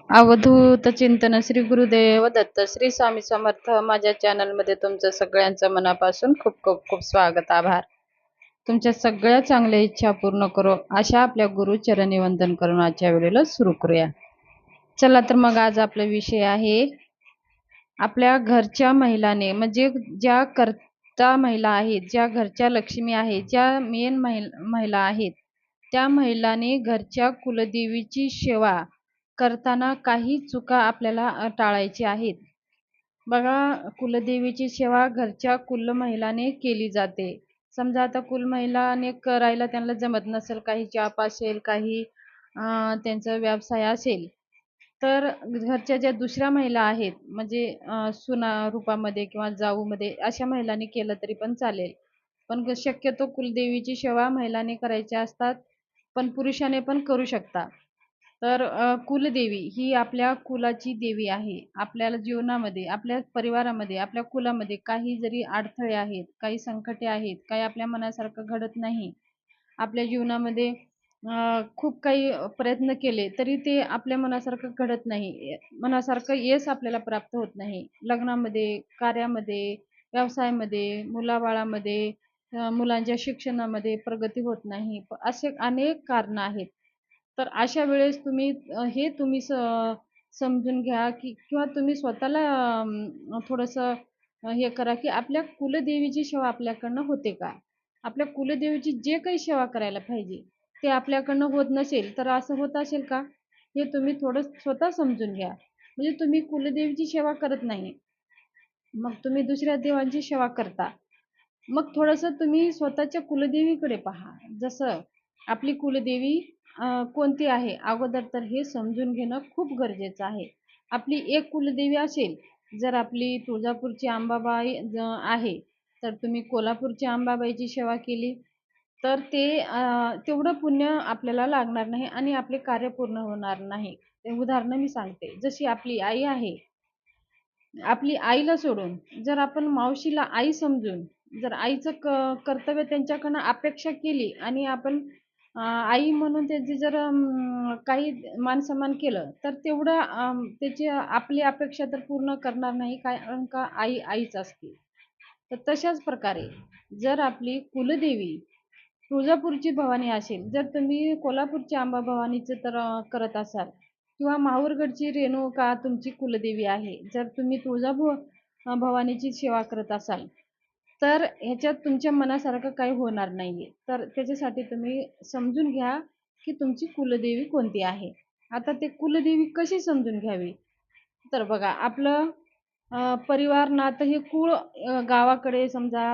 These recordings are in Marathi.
अवधूत चिंतन श्री गुरुदेव दत्त श्री स्वामी समर्थ. माझ्या चॅनलमध्ये तुमचं सगळ्यांचं मनापासून खूप खूप खूप स्वागत, आभार. तुमच्या सगळ्या चांगल्या इच्छा पूर्ण करो अशा आपल्या गुरुचरणी वंदन करून आजच्या वेळेला सुरू करूया. चला तर मग आज आपला विषय आहे आपल्या घरच्या महिलाने, म्हणजे ज्या कर्ता महिला आहेत, ज्या घरच्या लक्ष्मी आहेत, ज्या मेन महिला आहेत, त्या महिलाने घरच्या कुलदेवीची सेवा करताना काही चुका आपल्याला टाळायची आहेत. बघा, कुलदेवीची सेवा घरच्या कुल महिलाने केली जाते. समजा आता कुल महिलाने करायला त्यांना जमत नसेल, काही जॉब असेल, काही त्यांचा व्यवसाय असेल, तर घरच्या ज्या दुसऱ्या महिला आहेत, म्हणजे सुना रूपामध्ये किंवा जाऊमध्ये, अशा महिलांनी केलं तरी पण चालेल. पण शक्यतो कुलदेवीची सेवा महिलांनी करायची असतात, पण पुरुषाने पण करू शकता. तर कुलदेवी ही आपल्या कुलाची देवी आहे. आपल्याला जीवनामध्ये, आपल्या परिवारामध्ये, आपल्या कुलामध्ये काही जरी अडथळे आहेत, काही संकटे आहेत, काही आपल्या मनासारखं घडत नाही, आपल्या जीवनामध्ये खूप काही प्रयत्न केले तरी ते आपल्या मनासारखं घडत नाही, मनासारखं यश आपल्याला प्राप्त होत नाही. लग्नामध्ये, कार्यामध्ये, व्यवसायामध्ये, मुलाबाळामध्ये, मुलांच्या शिक्षणामध्ये प्रगती होत नाही, असे अनेक कारणं आहेत. तर अशा वेळेस तुम्ही हे तुम्ही समजून घ्या, की किंवा तुम्ही स्वतःला थोडंसं हे करा, की आपल्या कुलदेवीची सेवा आपल्याकडनं होते का? आपल्या कुलदेवीची जे काही सेवा करायला पाहिजे ते आपल्याकडनं होत नसेल तर असं होत असेल का? हे तुम्ही थोडं स्वतः समजून घ्या. म्हणजे तुम्ही कुलदेवीची सेवा करत नाही, मग तुम्ही दुसऱ्या देवांची सेवा करता. मग थोडंसं तुम्ही स्वतःच्या कुलदेवीकडे पहा. जसं आपली कुलदेवी कोणती आहे अगोदर तर हे समजून घेणं खूप गरजेचं आहे. आपली एक कुलदेवी असेल, जर आपली तुळजापूरची अंबाबाई आहे, तर तुम्ही कोल्हापूरची अंबाबाईची सेवा केली तर ते तेवढं पुण्य आपल्याला लागणार नाही आणि आपले कार्य पूर्ण होणार नाही. ते उदाहरण मी सांगते. जशी आपली आई आहे, आपली आईला सोडून जर आपण मावशीला आई समजून जर आईचं कर्तव्य त्यांच्याकडनं अपेक्षा केली आणि आपण आई म्हणून त्यांची जर काही मानसन्मान केलं तर तेवढं त्याची आपली अपेक्षा तर पूर्ण करणार नाही, कारण का आई आईच असते. तर तशाच प्रकारे जर आपली कुलदेवी तुळजापूरची भवानी असेल, जर तुम्ही कोल्हापूरची अंबा भवानीचं तर करत असाल, किंवा माहूरगडची रेणुका तुमची कुलदेवी आहे, जर तुम्ही भवानीची सेवा करत असाल, तर ह्याच्यात तुमच्या मनासारखं काही होणार नाहीये. तर त्याच्यासाठी तुम्ही समजून घ्या की तुमची कुलदेवी कोणती आहे. आता ते कुलदेवी कशी समजून घ्यावी, तर बघा, आपलं परिवार नातं हे कुळ गावाकडे समजा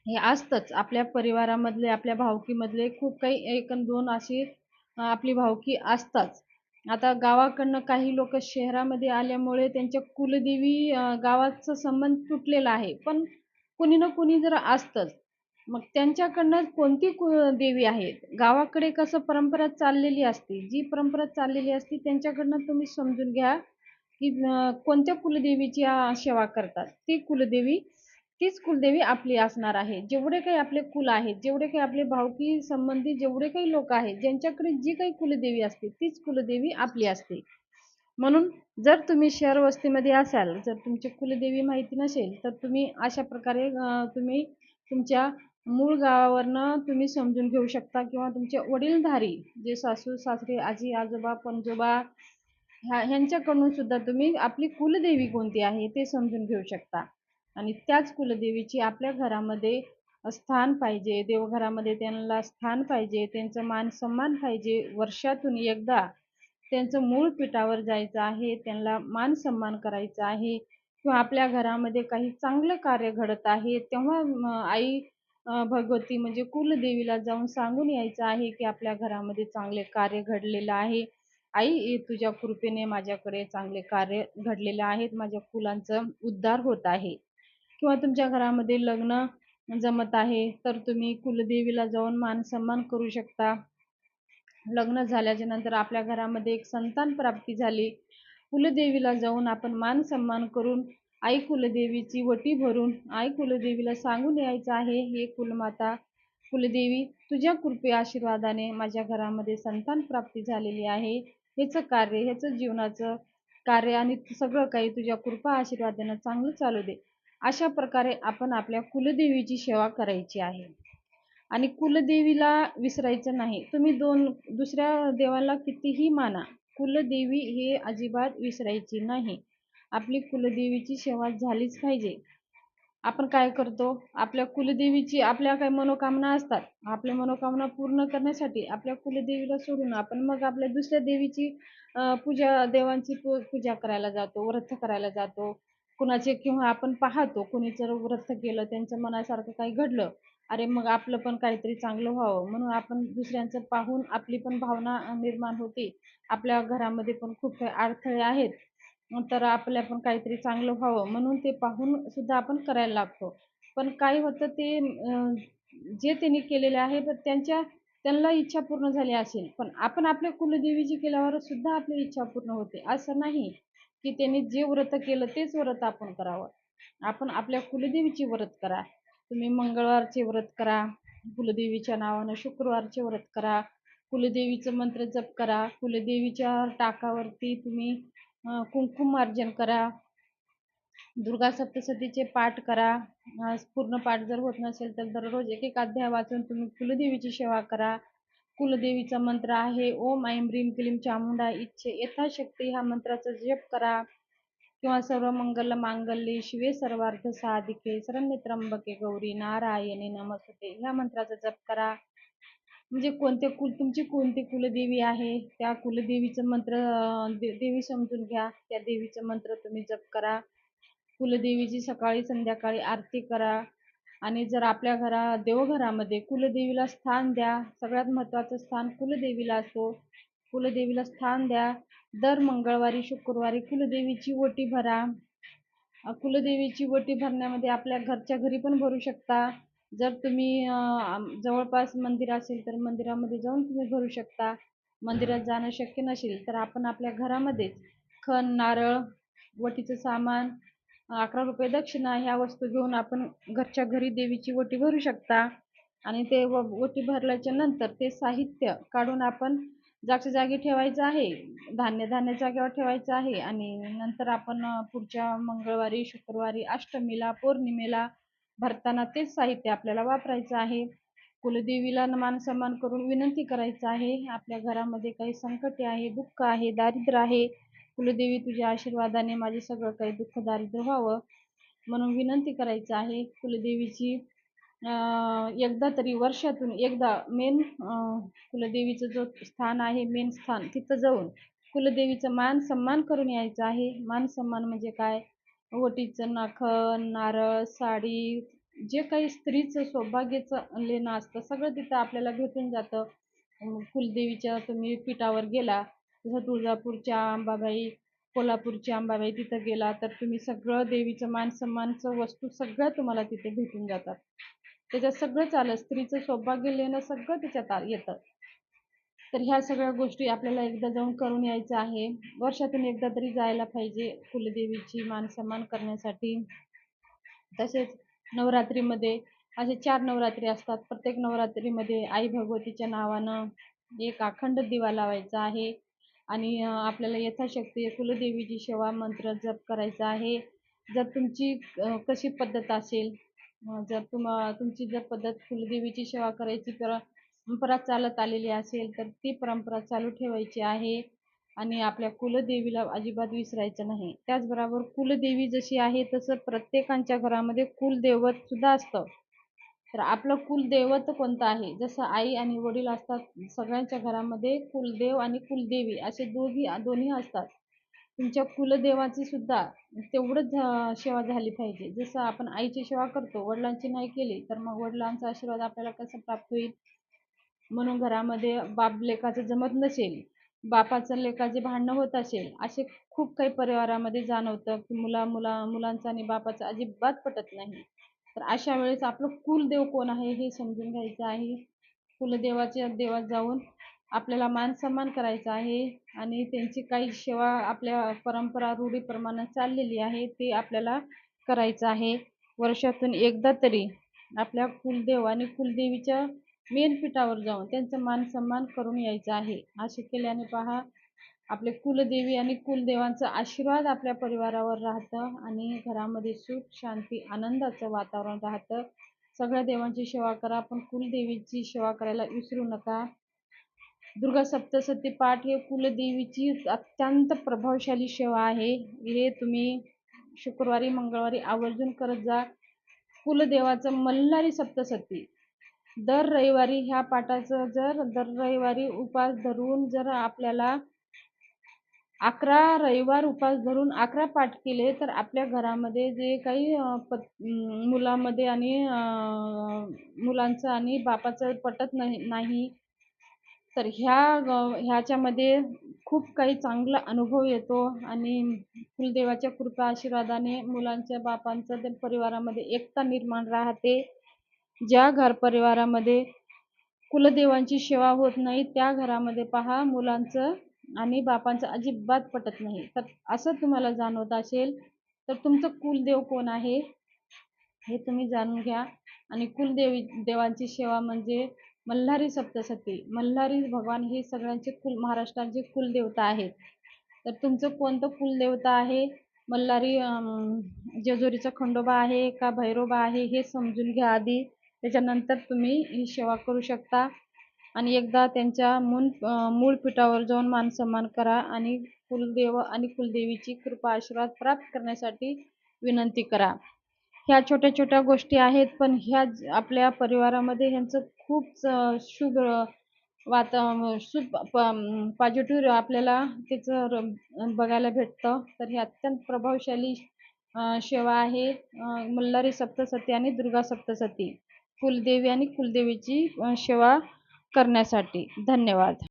हे असतंच. आपल्या परिवारामधले, आपल्या भावकीमधले खूप काही 1 अन् 2 अशी आपली भावकी असतात. आता गावाकडनं काही लोक शहरामध्ये आल्यामुळे त्यांच्या कुलदेवी गावाचा संबंध तुटलेला आहे. पण कुणी ना कुणी जर असतंच. मग त्यांच्याकडनं कोणती देवी आहे, गावाकडे कसं परंपरा चाललेली असते, जी परंपरा चाललेली असते त्यांच्याकडनं तुम्ही समजून घ्या, की कोणत्या कुलदेवीची सेवा करतात. तीच कुलदेवी आपली असणार आहे. जेवढे काही आपले कुल आहेत, जेवढे काही आपले भावकी संबंधी जेवढे काही लोक आहेत, ज्यांच्याकडे जी काही कुलदेवी असते, तीच कुलदेवी आपली असते. म्हणून जर तुम्ही शहर वस्तीमध्ये असाल, जर तुमची कुलदेवी माहिती नसेल, तर तुम्ही अशा प्रकारे तुम्ही तुमच्या मूळ गावावरनं तुम्ही समजून घेऊ शकता, किंवा तुमचे वडीलधारी जे सासू सासरे, आजी आजोबा पणजोबा ह्यांच्याकडून सुद्धा तुम्ही आपली कुलदेवी कोणती आहे ते समजून घेऊ शकता. आणि त्याच कुलदेवीची आपल्या घरामध्ये स्थान पाहिजे, देवघरामध्ये त्यांना स्थान पाहिजे, त्यांचा मान सन्मान पाहिजे. वर्षातून एकदा त्यांचं मूळ पीठावर जायचं आहे, त्यांना मान सन्मान करायचा आहे, किंवा आपल्या घरामध्ये काही चांगलं कार्य घडत आहे तेव्हा आई भगवती म्हणजे कुलदेवीला जाऊन सांगून यायचं आहे, की आपल्या घरामध्ये चांगले कार्य घडलेलं आहे. आई, तुझ्या कृपेने माझ्याकडे चांगले कार्य घडलेले आहेत, माझ्या कुलांचं उद्धार होत आहे. किंवा तुमच्या घरामध्ये लग्न जमत आहे, तर तुम्ही कुलदेवीला जाऊन मान सन्मान करू शकता. लग्न झाल्याच्या नंतर आपल्या घरामध्ये एक संतान प्राप्ती झाली, कुलदेवीला जाऊन आपण मान सन्मान करून आई कुलदेवीची वटी भरून आई कुलदेवीला सांगून यायचं आहे, हे कुलमाता कुलदेवी, तुझ्या कृपे आशीर्वादाने माझ्या घरामध्ये संतान प्राप्ती झालेली आहे. ह्याचं कार्य, ह्याचं जीवनाचं कार्य आणि सगळं काही तुझ्या कृपा आशीर्वादानं चांगलं चालू दे. अशा प्रकारे आपण आपल्या कुलदेवीची सेवा करायची आहे. आणि कुलदेवीला विसरायचं नाही. तुम्ही दुसऱ्या देवाला कितीही माना, कुलदेवी हे अजिबात विसरायची नाही. आपली कुलदेवीची सेवा झालीच पाहिजे. आपण काय करतो, आपल्या कुलदेवीची आपल्या काही मनोकामना असतात. आपल्या मनोकामना पूर्ण करण्यासाठी आपल्या कुलदेवीला सोडून आपण मग आपल्या दुसऱ्या देवीची पूजा, देवांची पूजा करायला जातो, व्रत करायला जातो. कुणाचे किंवा आपण पाहतो कोणी जर व्रत केलं, त्यांचं मनासारखं काही घडलं, अरे मग आपलं पण काहीतरी चांगलं व्हावं म्हणून आपण दुसऱ्यांचं पाहून आपली पण भावना निर्माण होते. आपल्या घरामध्ये पण खूप काही अडथळे आहेत, तर आपल्या पण काहीतरी चांगलं व्हावं म्हणून ते पाहून सुद्धा आपण करायला लागतो. पण काय होतं ते जे त्यांनी केलेले आहे तर त्यांना इच्छा पूर्ण झाली असेल, पण आपण आपल्या कुलदेवीची केल्यावर सुद्धा आपली इच्छा पूर्ण होते. असं नाही की त्यांनी जे व्रत केलं तेच व्रत आपण करावं. आपण आपल्या कुलदेवीची व्रत करा. तुम्ही मंगळवारचे व्रत करा, कुलदेवीच्या नावानं शुक्रवारचे व्रत करा, कुलदेवीचं मंत्र जप करा, कुलदेवीच्या टाकावरती तुम्ही कुंकुमार्जन करा, दुर्गा सप्तशतीचे पाठ करा. पूर्ण पाठ जर होत नसेल तर दररोज एक एक अध्याय वाचून तुम्ही कुलदेवीची सेवा करा. कुलदेवीचा मंत्र आहे ओम ऐं ह्रीं क्लीं चामुंडा इच्छे यथाशक्ती ह्या मंत्राचा जप करा. किंवा सर्व मंगल मांगल्ये शिवे सर्वार्थ साधिके शरण्ये त्र्यंबके गौरी नारायणी नमस्ते ह्या मंत्राचा जप करा. म्हणजे तुमची कोणती कुलदेवी आहे त्या कुलदेवीचं मंत्र देवी समजून घ्या, त्या देवीचं मंत्र तुम्ही जप करा. कुलदेवीची सकाळी संध्याकाळी आरती करा. आणि जर आपल्या देवघरामध्ये कुलदेवीला स्थान द्या. सगळ्यात महत्त्वाचं स्थान कुलदेवीला असतो. कुलदेवीला स्थान द्या. दर मंगळवारी शुक्रवारी कुलदेवीची ओटी भरा. कुलदेवीची ओटी भरण्यामध्ये आपल्या घरच्या घरी पण भरू शकता. जर तुम्ही जवळपास मंदिर असेल तर मंदिरामध्ये जाऊन तुम्ही भरू शकता. मंदिरात जाणं शक्य नसेल तर आपण आपल्या घरामध्येच खण, नारळ, ओटीचं सामान, 11 रुपये दक्षिणा ह्या वस्तू घेऊन आपण घरच्या घरी देवीची ओटी भरू शकता. आणि ते ओटी भरल्याच्या नंतर ते साहित्य काढून आपण जागच्या जागी ठेवायचं आहे. धान्य जागेवर ठेवायचं आहे. आणि नंतर आपण पुढच्या मंगळवारी, शुक्रवारी, अष्टमीला, पौर्णिमेला भरताना तेच साहित्य आपल्याला वापरायचं आहे. कुलदेवीला मानसन्मान करून विनंती करायचं आहे, आपल्या घरामध्ये काही संकटे आहे, दुःख आहे, दारिद्र्य आहे, कुलदेवी तुझ्या आशीर्वादाने माझे सगळं काही दुःख दारिद्र्य व्हावं म्हणून विनंती करायचं आहे. कुलदेवीची एकदा तरी वर्षातून एकदा कुलदेवीचं जो स्थान आहे, मेन स्थान, तिथं जाऊन कुलदेवीचा मान सन्मान करून यायचं आहे. मान सन्मान म्हणजे काय, ओटीचं नाखन, नारळ, साडी, जे काही स्त्रीचं सौभाग्याचं लेणं असतं सगळं तिथं आपल्याला भेटून जातं. कुलदेवीच्या तुम्ही पीठावर गेला, जसं तुळजापूरच्या अंबाबाई, कोल्हापूरची अंबाबाई तिथं गेला तर तुम्ही सगळं देवीचं मान सन्मानचं वस्तू सगळ्या तुम्हाला तिथे भेटून जातात. त्याच्यात सगळंच आलं, स्त्रीचं सौभाग्य लेणं सगळं त्याच्यात येतं. तर ह्या सगळ्या गोष्टी आपल्याला एकदा जाऊन करून यायचं आहे. वर्षातून एकदा तरी जायला पाहिजे कुलदेवीची मान सन्मान करण्यासाठी. तसेच नवरात्रीमध्ये असे 4 नवरात्री असतात. प्रत्येक नवरात्रीमध्ये आई भगवतीच्या नावानं एक अखंड दिवा लावायचा आहे. आणि आपल्याला यथाशक्ती कुलदेवीची सेवा मंत्र जप करायचा आहे. जर तुमची कशी पद्धत असेल, जर तुमची जर पद्धत कुलदेवीची सेवा करायची परंपरा चालत आलेली असेल तर ती परंपरा चालू ठेवायची आहे. आणि आपल्या कुलदेवीला अजिबात विसरायचं नाही. त्याचबरोबर कुलदेवी जशी आहे तसं प्रत्येकाच्या घरामध्ये कुलदैवत सुद्धा असतं. तर आपलं कुलदैवत कोणतं आहे, जसं आई आणि वडील असतात सगळ्यांच्या घरामध्ये कुलदेव आणि कुलदेवी असे दोन्ही असतात. तुमच्या कुलदेवाची सुद्धा तेवढंच सेवा झाली पाहिजे. जसं आपण आईची सेवा करतो, वडिलांची नाही केली तर मग वडिलांचा आशीर्वाद आपल्याला कसा प्राप्त होईल. म्हणून घरामध्ये बाप लेकाचं जमत नसेल, बापाचं लेकाचे भांडणं होत असेल, असे खूप काही परिवारामध्ये जाणवतं की मुलांचं आणि बापाचं अजिबात पटत नाही. तर अशा वेळेस आपलं कुलदेव कोण आहे हे समजून घ्यायचं आहे. कुलदेवाच्या देवात जाऊन आपल्याला मान सन्मान करायचा आहे. आणि त्यांची काही सेवा आपल्या परंपरा रूढीप्रमाणे चाललेली आहे ते आपल्याला करायचं आहे. वर्षातून एकदा तरी आपल्या कुलदेव आणि कुलदेवीच्या मेन पीठावर जाऊन त्यांचा मान सन्मान करून यायचा आहे. असे केल्याने पहा आपले कुलदेवी आणि कुलदेवांचा आशीर्वाद आपल्या परिवारावर राहतं आणि घरामध्ये सुख, शांती, आनंदाचं वातावरण राहतं. सगळ्या देवांची सेवा करा, पण कुलदेवीची सेवा करायला विसरू नका. दुर्गा सप्तशती पाठ हे कुलदेवीची अत्यंत प्रभावशाली सेवा आहे. हे तुम्ही शुक्रवारी, मंगळवारी आवर्जून करत जा. कुलदेवाचं मल्हारी सप्तशती दर रविवारी ह्या पाठाचं जर दर रविवारी उपास धरून जर आपल्याला 11 रविवार उपास धरून 11 पाठ केले तर आपल्या घरामध्ये जे काही मुलामध्ये आणि मुलांचं आणि बापाचं पटत नाही तर ह्याच्यामध्ये खूप काही चांगला अनुभव येतो आणि कुलदेवाच्या कृपा आशीर्वादाने मुलांच्या बापांचं ते परिवारामध्ये एकता निर्माण राहते. ज्या घर परिवारामध्ये कुलदेवांची सेवा होत नाही त्या घरामध्ये पहा मुलांचं आणि बापांचं अजिबात पटत नाही. तर असं तुम्हाला जाणवत असेल तर तुमचं कुलदेव कोण आहे हे तुम्ही जाणून घ्या. आणि देवांची सेवा म्हणजे मल्हारी सप्तशती. मल्हारी भगवान हे सगळ्यांचे महाराष्ट्राचे कुलदेवता आहेत. तर तुमचं कोणतं कुलदेवता आहे, मल्हारी जेजुरीचा खंडोबा आहे का भैरोबा आहे हे समजून घ्या आधी. त्याच्यानंतर तुम्ही ही सेवा करू शकता. आणि एकदा त्यांच्या मूळ पीठावर जाऊन मानसन्मान करा आणि कुलदेव आणि कुलदेवीची कृपा आशीर्वाद प्राप्त करण्यासाठी विनंती करा. ह्या छोट्या छोट्या गोष्टी आहेत, पण ह्या आपल्या परिवारामध्ये ह्यांचं खूप शुभ पॉझिटिव्ह आपल्याला त्याचं बघायला भेटतं. तर ही अत्यंत प्रभावशाली सेवा आहे मल्हारी सप्तशती आणि दुर्गा सप्तशती कुलदेवी आणि कुलदेवीची सेवा करण्यासाठी. धन्यवाद.